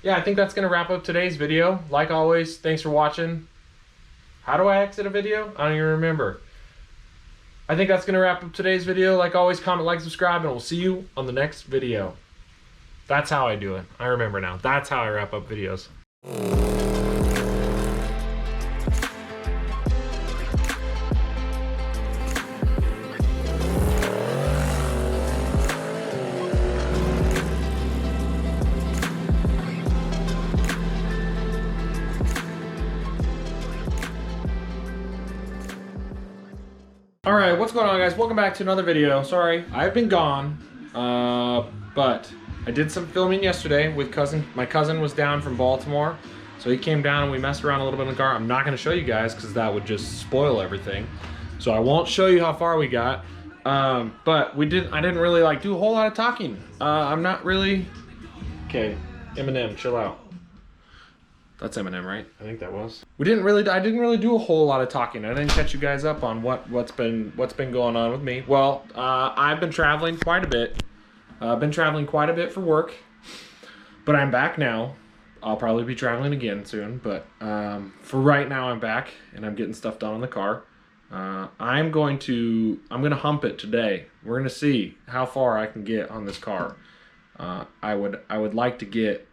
yeah, I think that's going to wrap up today's video. Like always, thanks for watching. How do I exit a video? I don't even remember. I think that's going to wrap up today's video. Like always, comment, like, subscribe, and we'll see you on the next video. That's how I do it. I remember now. That's how I wrap up videos. Alright, what's going on, guys? Welcome back to another video. Sorry, I've been gone, but I did some filming yesterday with my cousin was down from Baltimore, so he came down and we messed around a little bit in the car. I'm not going to show you guys because that would just spoil everything, so I won't show you how far we got, but I didn't really like do a whole lot of talking. I'm not really... Okay, Eminem, chill out. That's Eminem, right? I think that was. I didn't really do a whole lot of talking. I didn't catch you guys up on what's been going on with me. Well, I've been traveling quite a bit. I've been traveling quite a bit for work, but I'm back now. I'll probably be traveling again soon, but for right now I'm back and I'm getting stuff done on the car. I'm gonna hump it today. We're gonna see how far I can get on this car. I would like to get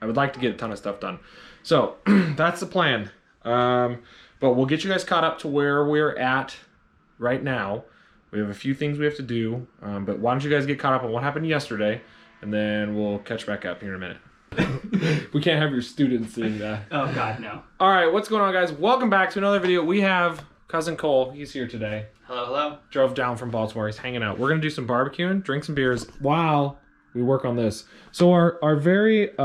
a ton of stuff done. So that's the plan. But we'll get you guys caught up to where we're at right now. We have a few things we have to do, but why don't you guys get caught up on what happened yesterday, and then we'll catch back up here in a minute. We can't have your students seeing that. Oh God, no. All right, what's going on, guys? Welcome back to another video. We have cousin Cole. He's here today. Hello, hello. Drove down from Baltimore. He's hanging out. We're gonna do some barbecuing, drink some beers while we work on this. So our very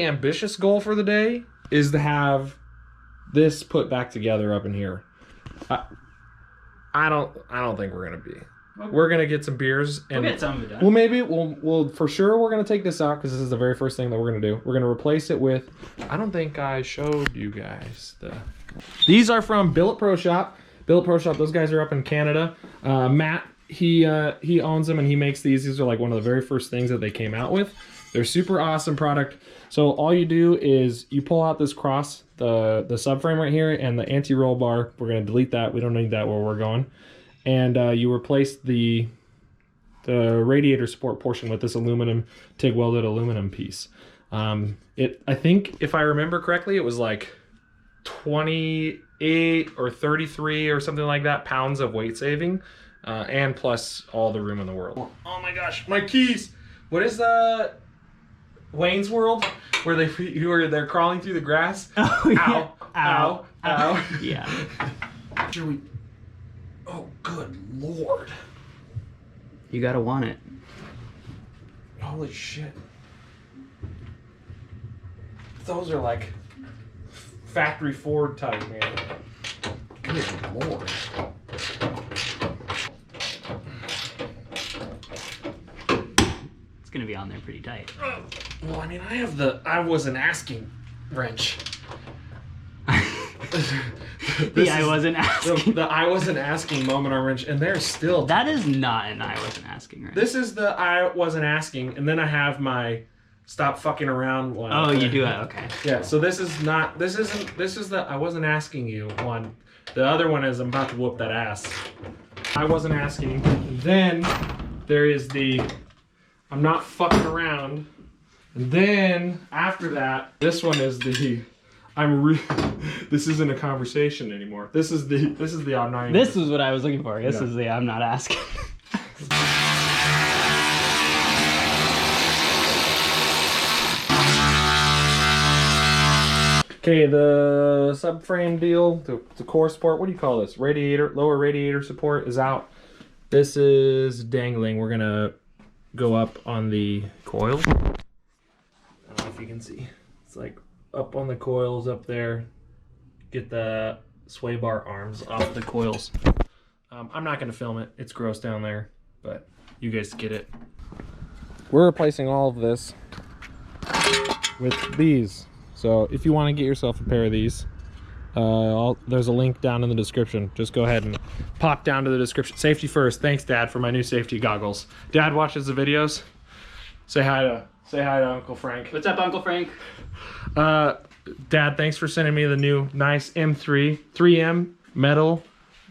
ambitious goal for the day is to have this put back together up in here. I don't think we're gonna be. We're gonna get some beers and we'll get some of it done. Well, maybe we'll for sure we're gonna take this out because this is the very first thing that we're gonna do. We're gonna replace it with. I don't think I showed you guys These are from Billet Pro Shop. Billet Pro Shop. Those guys are up in Canada. Matt. He owns them and he makes these. These are like one of the very first things that they came out with. They're super awesome product. So all you do is you pull out this cross, the subframe right here, and the anti-roll bar. We're gonna delete that. We don't need that where we're going. And you replace the radiator support portion with this aluminum TIG welded aluminum piece. I think if I remember correctly, it was like 28 or 33 or something like that pounds of weight saving. And plus all the room in the world. Oh my gosh, my keys! What is the Wayne's World where they're crawling through the grass? Oh, yeah. Ow! Ow! Yeah. Should we? Oh, good lord! You gotta want it. Holy shit! Those are like factory Ford type, man. Good lord! It's gonna be on there pretty tight. Well, I mean, I was an asking wrench. I wasn't asking. The I wasn't asking moment on wrench, and there's still... That is not an I wasn't asking wrench. This is the I wasn't asking, and then I have my stop fucking around one. Oh, you do it, okay. Yeah, so this is the I wasn't asking you one. The other one is I'm about to whoop that ass. I wasn't asking. Then there is the I'm not fucking around. And then after that, this one is the this isn't a conversation anymore. This is the I'm not. This is what I was looking for. This is the I'm not asking. Okay, the subframe deal, the core support, what do you call this? Lower radiator support is out. This is dangling. We're gonna go up on the coil. I don't know if you can see. It's like up on the coils up there. Get the sway bar arms off the coils. I'm not gonna film it. It's gross down there, but you guys get it. We're replacing all of this with these. So if you want to get yourself a pair of these, there's a link down in the description. Just go ahead and pop down to the description. Safety first. Thanks, Dad, for my new safety goggles. Dad watches the videos. Say hi to Say hi to Uncle Frank. What's up, Uncle Frank? Dad, thanks for sending me the new nice M3 3M metal.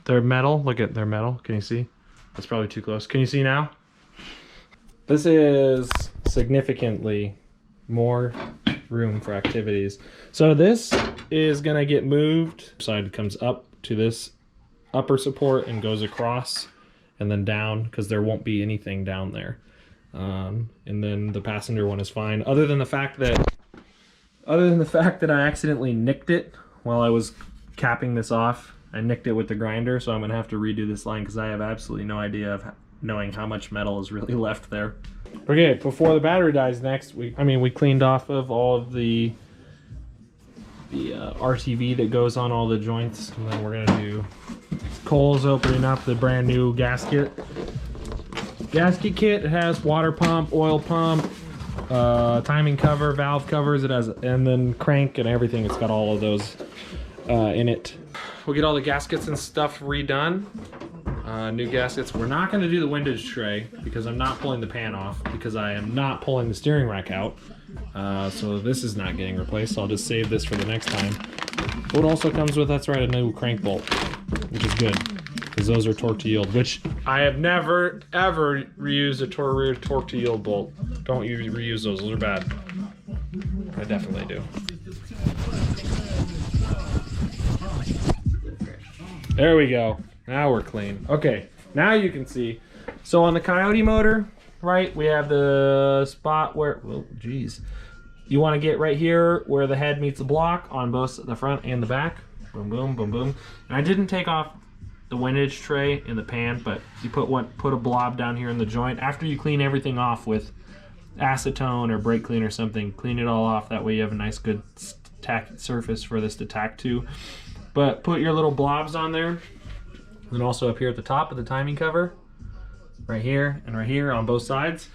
They're metal. Look at their metal. Can you see? That's probably too close. Can you see now? This is significantly more room for activities. So this is gonna get moved. Side comes up to this upper support and goes across and then down, because there won't be anything down there. And then the passenger one is fine, other than the fact that I accidentally nicked it while I was capping this off. I nicked it with the grinder, so I'm gonna have to redo this line because I have absolutely no idea of knowing how much metal is really left there. Okay, before the battery dies next, we cleaned off of all of the RTV that goes on all the joints, and then we're gonna do Cole's opening up the brand new gasket kit. It has water pump, oil pump, timing cover, valve covers. It has, and then crank and everything. It's got all of those in it. We'll get all the gaskets and stuff redone. New gaskets. We're not going to do the windage tray because I'm not pulling the pan off, because I am not pulling the steering rack out. So this is not getting replaced. So I'll just save this for the next time. What also comes with, that's right, a new crank bolt, which is good because those are torque to yield, which I have never ever reused a rear torque to yield bolt. Don't you reuse those? Those are bad. I definitely do. There we go. Now we're clean. Okay, now you can see. So on the Coyote motor, right, we have the spot where, well, geez. You want to get right here where the head meets the block on both the front and the back. Boom, boom, boom, boom. And I didn't take off the windage tray in the pan, but you put a blob down here in the joint. After you clean everything off with acetone or brake clean or something, clean it all off. That way you have a nice good surface for this to tack to. But put your little blobs on there. And also up here at the top of the timing cover, right here and right here on both sides.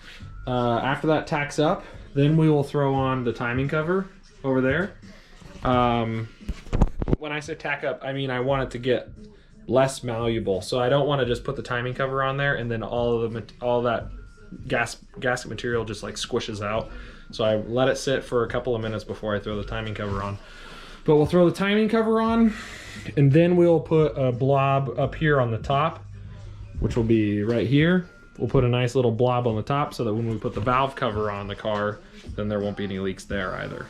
After that tacks up, then we will throw on the timing cover over there. When I say tack up, I mean I want it to get less malleable. So I don't want to just put the timing cover on there and then all that gasket material just like squishes out. So I let it sit for a couple of minutes before I throw the timing cover on. But we'll throw the timing cover on, and then we'll put a blob up here on the top, which will be right here. We'll put a nice little blob on the top so that when we put the valve cover on the car, then there won't be any leaks there either.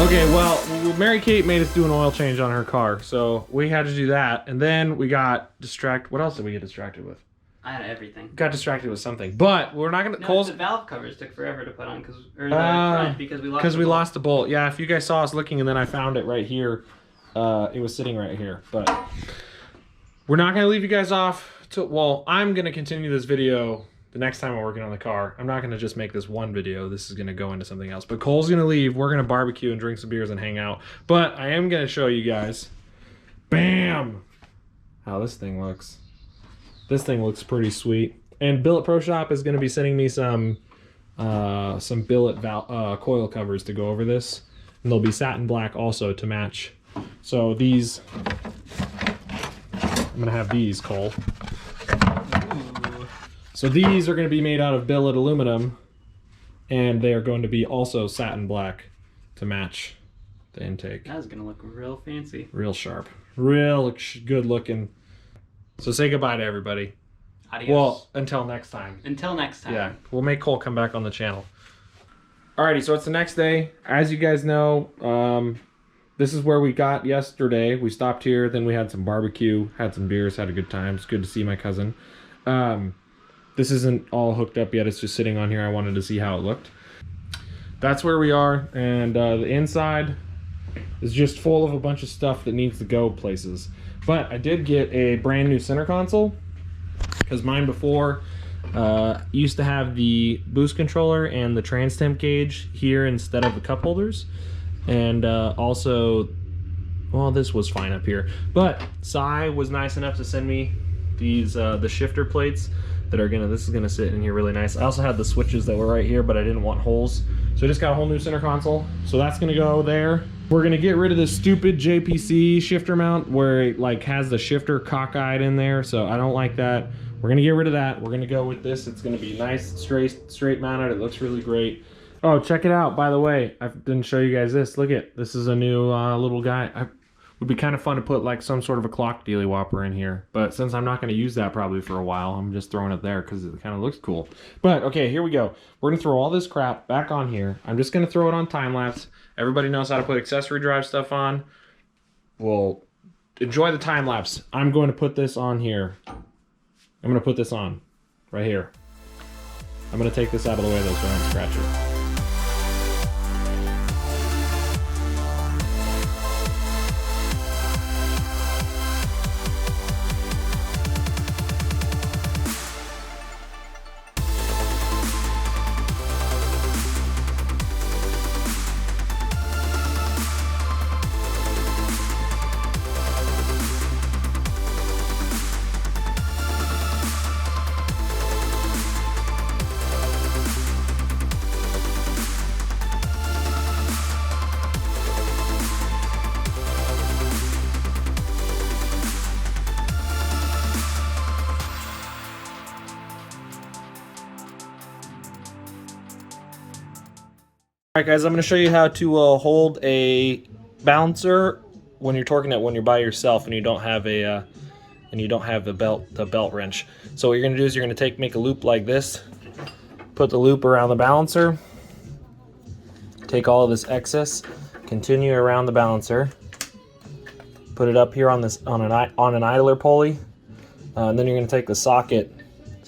Okay, well, Mary Kate made us do an oil change on her car, so we had to do that, and then we got distracted. What else did we get distracted with? I had everything. Got distracted with something, but we're not gonna. No, the valve covers took forever to put on because we lost the bolt. Yeah, if you guys saw us looking, and then I found it right here. It was sitting right here, but we're not gonna leave you guys off. Well, I'm gonna continue this video the next time I'm working on the car. I'm not gonna just make this one video. This is gonna go into something else. But Cole's gonna leave. We're gonna barbecue and drink some beers and hang out. But I am gonna show you guys, bam, how this thing looks. This thing looks pretty sweet. And Billet Pro Shop is gonna be sending me some billet coil covers to go over this. And they'll be satin black also to match. So these, I'm gonna have these, Cole. So these are going to be made out of billet aluminum, and they are going to be also satin black to match the intake. That's going to look real fancy. Real sharp. Real good looking. So say goodbye to everybody. Adios. Well, until next time. Until next time. Yeah, we'll make Cole come back on the channel. Alrighty, so it's the next day. As you guys know, this is where we got yesterday. We stopped here, then we had some barbecue, had some beers, had a good time. It's good to see my cousin. This isn't all hooked up yet. It's just sitting on here. I wanted to see how it looked. That's where we are, and the inside is just full of a bunch of stuff that needs to go places. But I did get a brand new center console, because mine before used to have the boost controller and the trans temp gauge here instead of the cup holders. And also, well, this was fine up here. But Sai was nice enough to send me these the shifter plates that are this is gonna sit in here really nice. I also had the switches that were right here, but I didn't want holes. So I just got a whole new center console. So that's gonna go there. We're gonna get rid of this stupid JPC shifter mount where it like has the shifter cockeyed in there. So I don't like that. We're gonna get rid of that. We're gonna go with this. It's gonna be nice, straight mounted. It looks really great. Oh, check it out, by the way. I didn't show you guys this. Look at, this is a new little guy. Would be kind of fun to put like some sort of a clock dealy whopper in here. But since I'm not gonna use that probably for a while, I'm just throwing it there because it kind of looks cool. But okay, here we go. We're gonna throw all this crap back on here. I'm just gonna throw it on time lapse. Everybody knows how to put accessory drive stuff on. Well, enjoy the time lapse. I'm going to put this on here. I'm gonna put this on right here. I'm gonna take this out of the way though so I don't scratch it. Alright guys, I'm going to show you how to hold a balancer when you're torquing it when you're by yourself and you don't have the belt wrench. So what you're going to do is you're going to make a loop like this, put the loop around the balancer, take all of this excess, continue around the balancer, put it up here on an idler pulley, and then you're going to take the socket,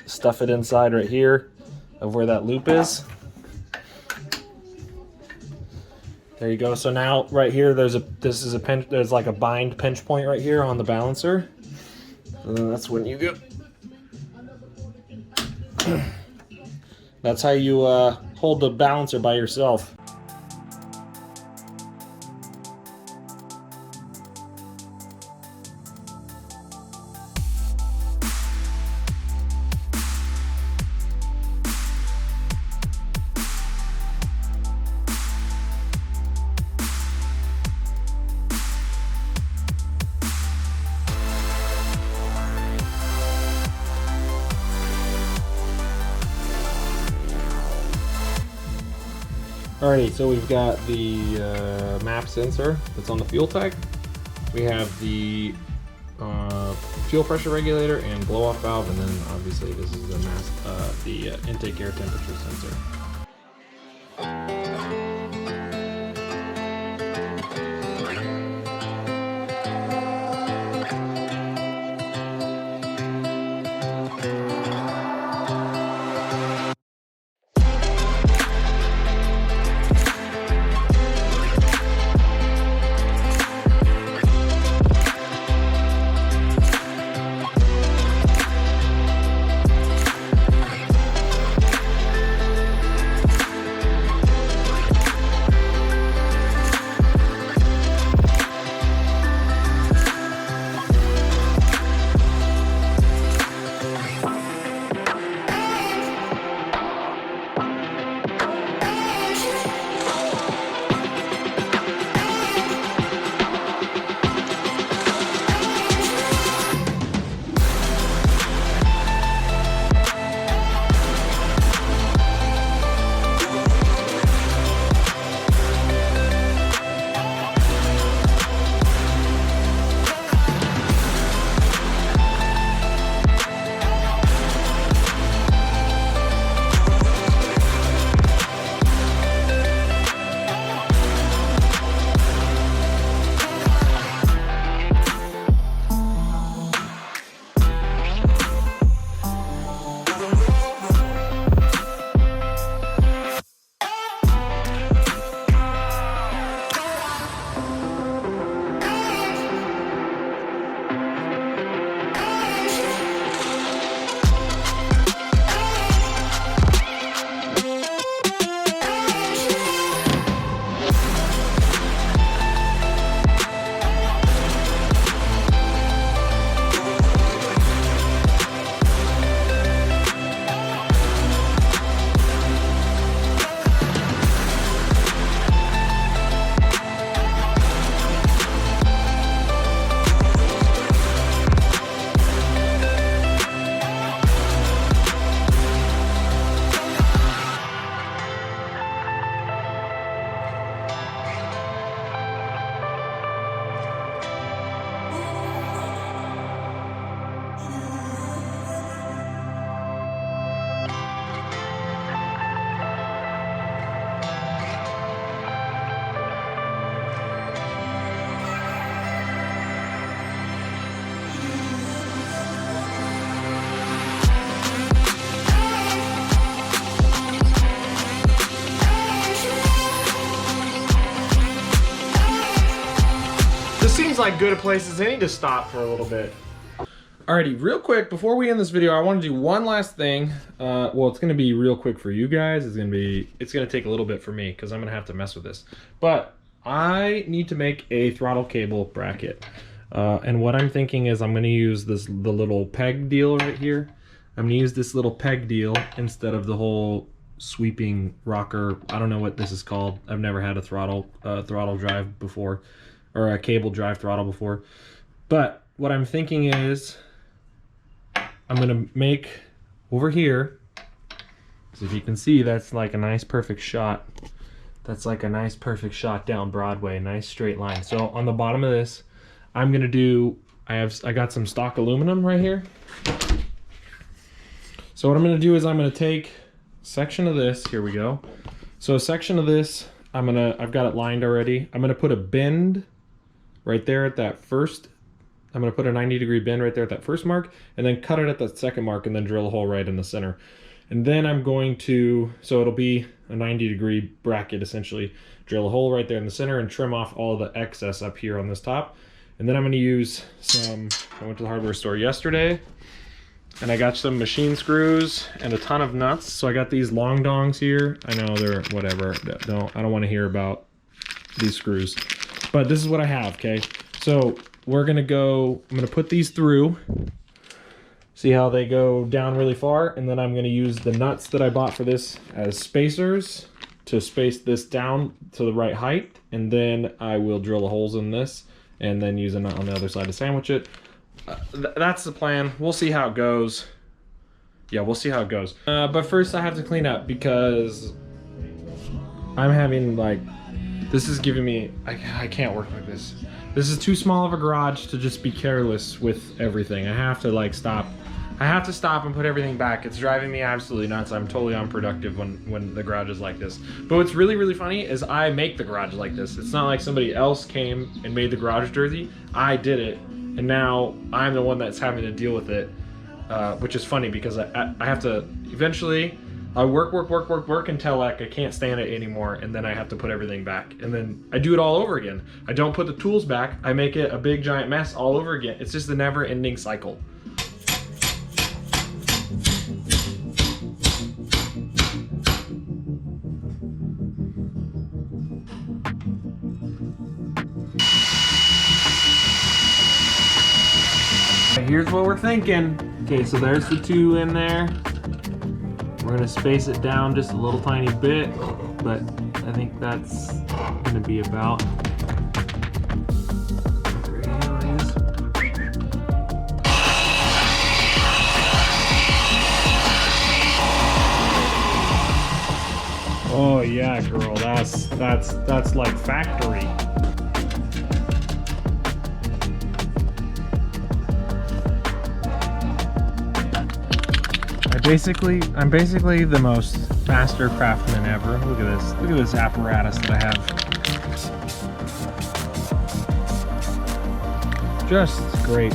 stuff it inside right here of where that loop is. There you go. So now right here there's like a bind pinch point right here on the balancer. And then that's when you go. That's how you hold the balancer by yourself. Alrighty, so we've got the map sensor that's on the fuel tank. We have the fuel pressure regulator and blow-off valve, and then obviously this is the intake air temperature sensor. good a place as any to stop for a little bit. Alrighty, real quick, before we end this video, I want to do one last thing. Well, it's gonna be real quick for you guys. It's gonna take a little bit for me, because I'm gonna have to mess with this. But I need to make a throttle cable bracket. And what I'm thinking is I'm gonna use the little peg deal right here. I'm gonna use this little peg deal instead of the whole sweeping rocker. I don't know what this is called. I've never had a throttle drive before, or a cable drive throttle before. But what I'm thinking is I'm gonna make over here, so if you can see, that's like a nice perfect shot. That's like a nice perfect shot down Broadway, nice straight line. So on the bottom of this, I'm gonna do, I got some stock aluminum right here. So what I'm gonna do is I'm gonna take a section of this, here we go. So a section of this, I've got it lined already. I'm gonna put a bend right there at that first, I'm gonna put a 90-degree bend right there at that first mark, and then cut it at that second mark, and then drill a hole right in the center. And then I'm going to, so it'll be a 90-degree bracket essentially, drill a hole right there in the center and trim off all the excess up here on this top. And then I'm gonna use some, I went to the hardware store yesterday, and I got some machine screws and a ton of nuts. So I got these long dongs here. I know they're whatever, I don't wanna hear about these screws. But this is what I have, okay? So we're gonna go, I'm gonna put these through, see how they go down really far, and then I'm gonna use the nuts that I bought for this as spacers to space this down to the right height, and then I will drill the holes in this and then use a nut on the other side to sandwich it. That's the plan. We'll see how it goes. Yeah, we'll see how it goes. But first I have to clean up because I'm having like, this is giving me, I can't work like this. This is too small of a garage to just be careless with everything. I have to like stop. I have to stop and put everything back. It's driving me absolutely nuts. I'm totally unproductive when the garage is like this. But what's really, really funny is I make the garage like this. It's not like somebody else came and made the garage dirty. I did it, and now I'm the one that's having to deal with it, which is funny because I have to eventually, I work until like I can't stand it anymore, and then I have to put everything back, and then I do it all over again. I don't put the tools back. I make it a big giant mess all over again. It's just a never-ending cycle. Here's what we're thinking. Okay, so there's the two in there. We're gonna space it down just a little tiny bit, but I think that's gonna be about. Oh yeah, girl, that's like factory. I'm basically the most master craftsman ever. Look at this apparatus that I have. Just great.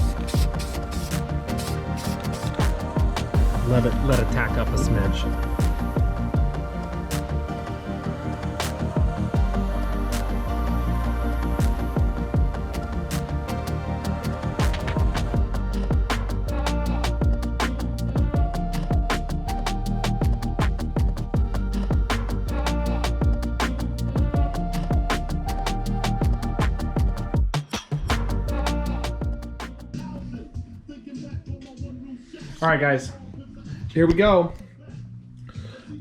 Let it tack up a smidge. All right, guys, here we go.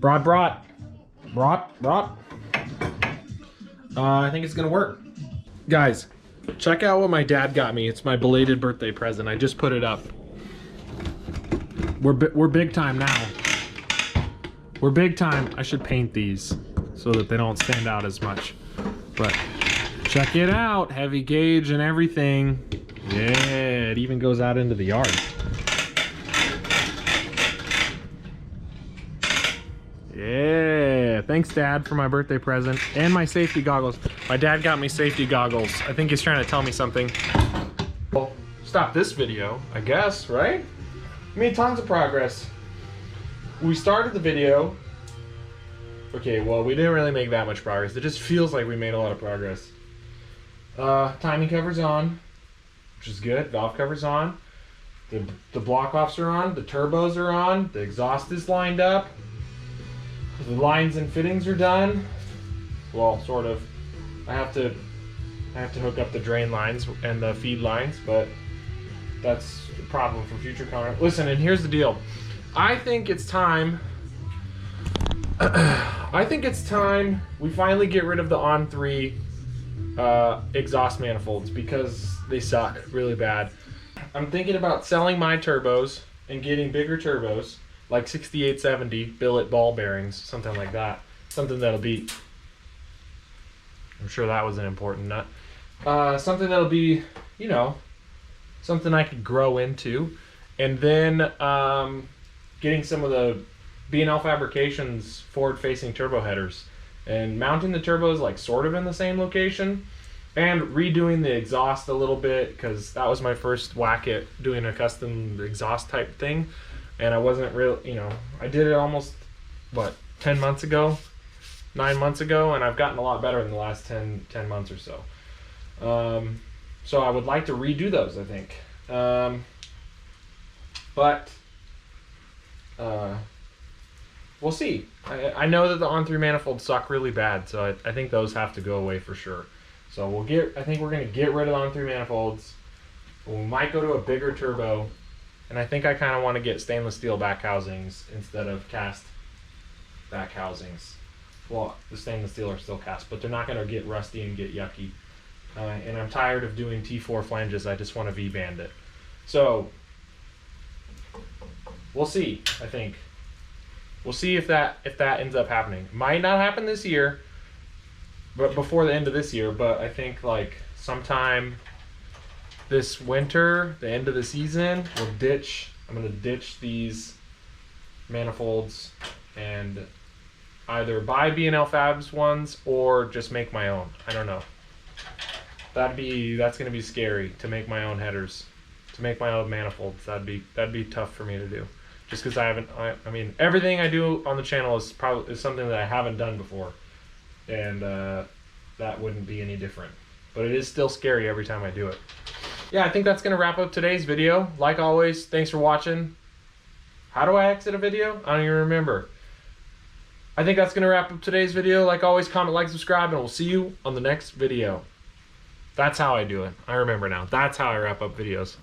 Brought. I think it's gonna work. Guys, check out what my dad got me. It's my belated birthday present. I just put it up. We're big time now. We're big time. I should paint these so that they don't stand out as much. But check it out, heavy gauge and everything. Yeah, it even goes out into the yard. Yeah, thanks Dad for my birthday present and my safety goggles. My dad got me safety goggles. I think he's trying to tell me something. Well, stop this video, I guess, right? We made tons of progress. We started the video. Okay, well, we didn't really make that much progress. It just feels like we made a lot of progress. Timing cover's on. which is good. Valve cover's on. The block offs are on. The turbos are on. The exhaust is lined up. The lines and fittings are done. Well, sort of. I have to hook up the drain lines and the feed lines, but that's a problem for future content. Listen, and here's the deal. I think it's time. We finally get rid of the On3 exhaust manifolds because they suck really bad. I'm thinking about selling my turbos and getting bigger turbos, like 6870 billet ball bearings, something like that. Something that'll be, I'm sure that was an important nut. Something that'll be, you know, something I could grow into. And then getting some of the B&L Fabrications forward-facing turbo headers and mounting the turbos like sort of in the same location and redoing the exhaust a little bit, because that was my first whack at doing a custom exhaust type thing, and I wasn't real, you know, I did it almost, what, 10 months ago, 9 months ago, and I've gotten a lot better in the last 10 months or so. So I would like to redo those, I think. But we'll see. I know that the On3 manifolds suck really bad, so I think those have to go away for sure. So I think we're gonna get rid of the On3 manifolds. We might go to a bigger turbo, and I think I kind of want to get stainless steel back housings instead of cast back housings. Well, the stainless steel are still cast, but they're not gonna get rusty and get yucky. And I'm tired of doing T4 flanges. I just want to V-band it. So we'll see. I think we'll see if that ends up happening. Might not happen this year, but before the end of this year. But I think like sometime this winter, the end of the season, I'm gonna ditch these manifolds and either buy B&L Fabs ones or just make my own. I don't know. That's gonna be scary to make my own headers, to make my own manifolds. That'd be tough for me to do, just because I mean everything I do on the channel is something that I haven't done before, and that wouldn't be any different. But it is still scary every time I do it. Yeah, I think that's gonna wrap up today's video. Like always, thanks for watching. How do I exit a video? I don't even remember. I think that's gonna wrap up today's video. Like always, comment, like, subscribe, and we'll see you on the next video. That's how I do it. I remember now. That's how I wrap up videos.